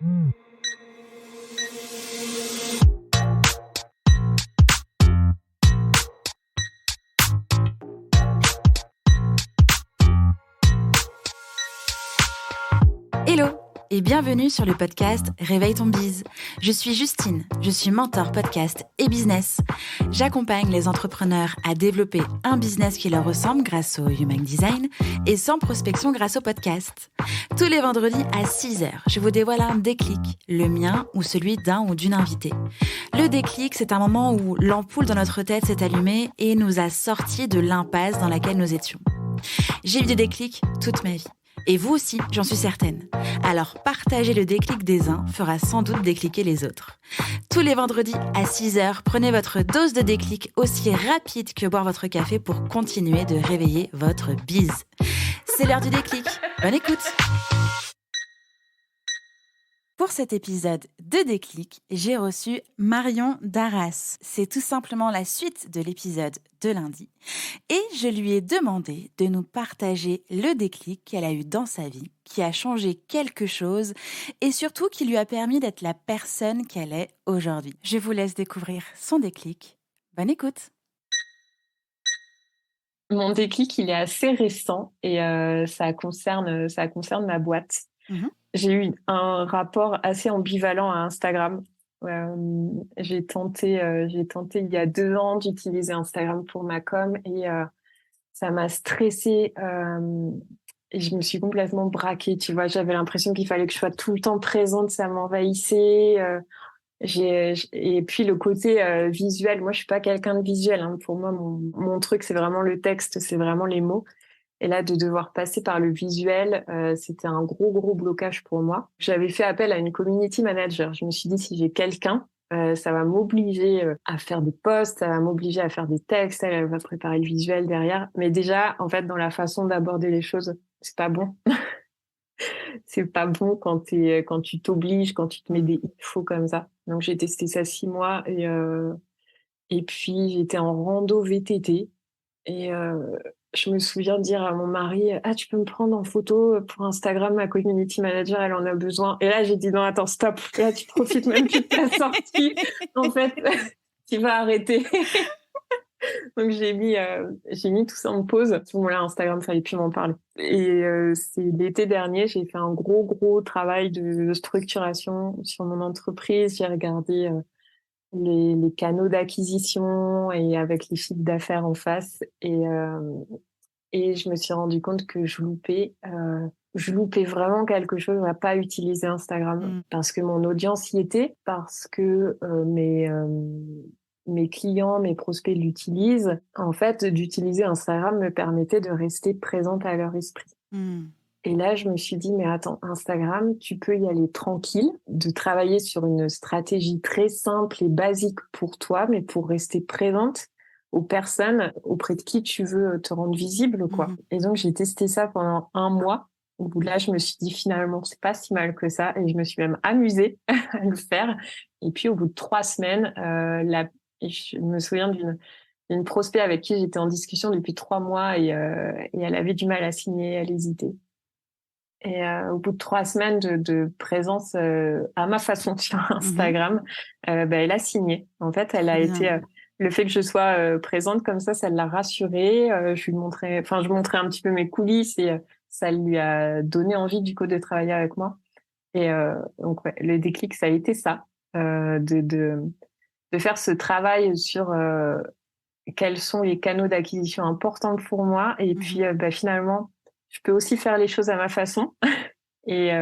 Hello et bienvenue sur le podcast Réveille ton bise. Je suis Justine, je suis mentor podcast et business. J'accompagne les entrepreneurs à développer un business qui leur ressemble grâce au Human Design et sans prospection grâce au podcast. Tous les vendredis à 6h, je vous dévoile un déclic, le mien ou celui d'un ou d'une invitée. Le déclic, c'est un moment où l'ampoule dans notre tête s'est allumée et nous a sortis de l'impasse dans laquelle nous étions. J'ai eu des déclics toute ma vie. Et vous aussi, j'en suis certaine. Alors, partager le déclic des uns fera sans doute décliquer les autres. Tous les vendredis à 6h, prenez votre dose de déclic aussi rapide que boire votre café pour continuer de réveiller votre bise. C'est l'heure du déclic. Bonne écoute! Pour cet épisode de Déclic, j'ai reçu Marion Darras. C'est tout simplement la suite de l'épisode de lundi. Et je lui ai demandé de nous partager le déclic qu'elle a eu dans sa vie, qui a changé quelque chose et surtout qui lui a permis d'être la personne qu'elle est aujourd'hui. Je vous laisse découvrir son déclic. Bonne écoute! Mon déclic, il est assez récent et ça concerne ma boîte. J'ai eu un rapport assez ambivalent à Instagram. J'ai tenté il y a 2 ans d'utiliser Instagram pour ma com et ça m'a stressée et je me suis complètement braquée. Tu vois, j'avais l'impression qu'il fallait que je sois tout le temps présente, ça m'envahissait. Et puis le côté visuel, moi je suis pas quelqu'un de visuel, hein. Pour moi, mon truc c'est vraiment le texte, c'est vraiment les mots. Et là, de devoir passer par le visuel, c'était un gros blocage pour moi. J'avais fait appel à une community manager. Je me suis dit, si j'ai quelqu'un, ça va m'obliger à faire des posts, ça va m'obliger à faire des textes, elle va préparer le visuel derrière. Mais déjà, en fait, dans la façon d'aborder les choses, c'est pas bon. C'est pas bon quand tu t'obliges, quand tu te mets des infos comme ça. Donc, j'ai testé ça 6 mois et puis j'étais en rando VTT et je me souviens dire à mon mari, ah, tu peux me prendre en photo pour Instagram, ma community manager, elle en a besoin. Et là, j'ai dit, non, attends, stop. Là, tu profites même plus de ta sortie. En fait, tu vas arrêter. Donc, j'ai mis tout ça en pause. À ce moment-là, Instagram, fallait plus m'en parler. Et c'est l'été dernier, j'ai fait un gros travail de structuration sur mon entreprise. J'ai regardé les canaux d'acquisition et avec les chiffres d'affaires en face. Et je me suis rendu compte que je loupais vraiment quelque chose à pas utiliser Instagram parce que mon audience y était, parce que mes clients, mes prospects l'utilisent. En fait, d'utiliser Instagram me permettait de rester présente à leur esprit. Et là, je me suis dit, mais attends, Instagram, tu peux y aller tranquille, de travailler sur une stratégie très simple et basique pour toi, mais pour rester présente aux personnes auprès de qui tu veux te rendre visible, quoi. Et donc, j'ai testé ça pendant 1 mois, où là, je me suis dit, finalement, c'est pas si mal que ça, et je me suis même amusée à le faire. Et puis, au bout de 3 semaines, je me souviens d'une prospect avec qui j'étais en discussion depuis 3 mois, et elle avait du mal à signer, elle hésitait. Et au bout de 3 semaines de présence à ma façon sur Instagram, elle a signé. En fait, elle a été le fait que je sois présente comme ça l'a rassurée. Je montrais un petit peu mes coulisses et ça lui a donné envie du coup de travailler avec moi. Et donc ouais, le déclic, ça a été ça, de faire ce travail sur quels sont les canaux d'acquisition importants pour moi. Et puis finalement, je peux aussi faire les choses à ma façon et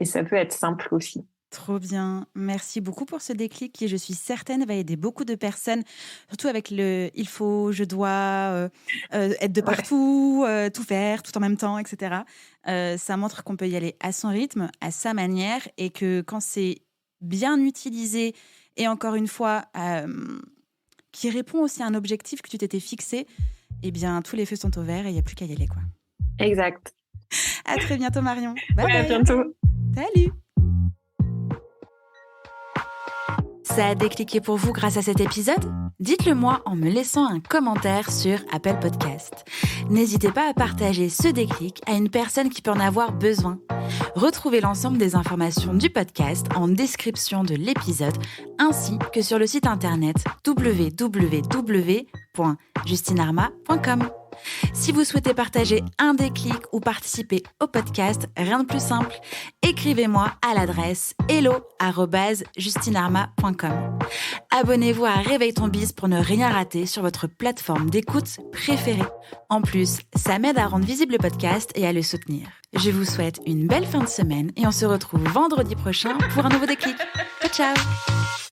ça peut être simple aussi. Trop bien. Merci beaucoup pour ce déclic qui, je suis certaine, va aider beaucoup de personnes, surtout avec le « il faut »,« je dois », être de partout, tout faire, tout en même temps, etc. Ça montre qu'on peut y aller à son rythme, à sa manière, et que quand c'est bien utilisé et encore une fois, qui répond aussi à un objectif que tu t'étais fixé, eh bien, tous les feux sont au vert et il n'y a plus qu'à y aller, quoi. Exact. À très bientôt, Marion. Bye bye. À bientôt. Salut. Ça a décliqué pour vous grâce à cet épisode ? Dites-le moi en me laissant un commentaire sur Apple Podcast. N'hésitez pas à partager ce déclic à une personne qui peut en avoir besoin. Retrouvez l'ensemble des informations du podcast en description de l'épisode ainsi que sur le site internet www.justinarma.com. Si vous souhaitez partager un déclic ou participer au podcast, rien de plus simple, écrivez-moi à l'adresse hello@justinarma.com. Abonnez-vous à Réveille ton Biz pour ne rien rater sur votre plateforme d'écoute préférée. En plus, ça m'aide à rendre visible le podcast et à le soutenir. Je vous souhaite une belle fin de semaine et on se retrouve vendredi prochain pour un nouveau déclic. Ciao, ciao!